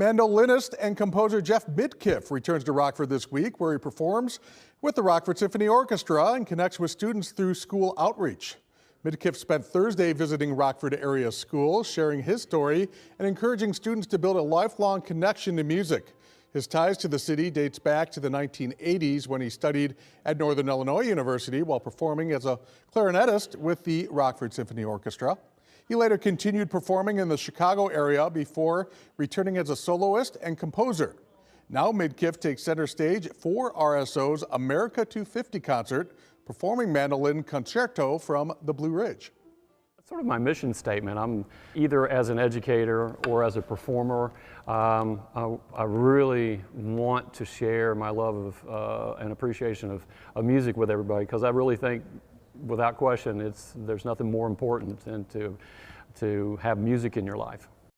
Mandolinist and composer Jeff Midkiff returns to Rockford this week, where he performs with the Rockford Symphony Orchestra and connects with students through school outreach. Midkiff spent Thursday visiting Rockford area schools, sharing his story and encouraging students to build a lifelong connection to music. His ties to the city dates back to the 1980s when he studied at Northern Illinois University while performing as a clarinetist with the Rockford Symphony Orchestra. He later continued performing in the Chicago area before returning as a soloist and composer. Now Midkiff takes center stage for RSO's America 250 concert, performing mandolin concerto from the Blue Ridge. That's sort of my mission statement. I'm either as an educator or as a performer. I really want to share my love of and appreciation of music with everybody, because I really think, without question, there's nothing more important than to have music in your life.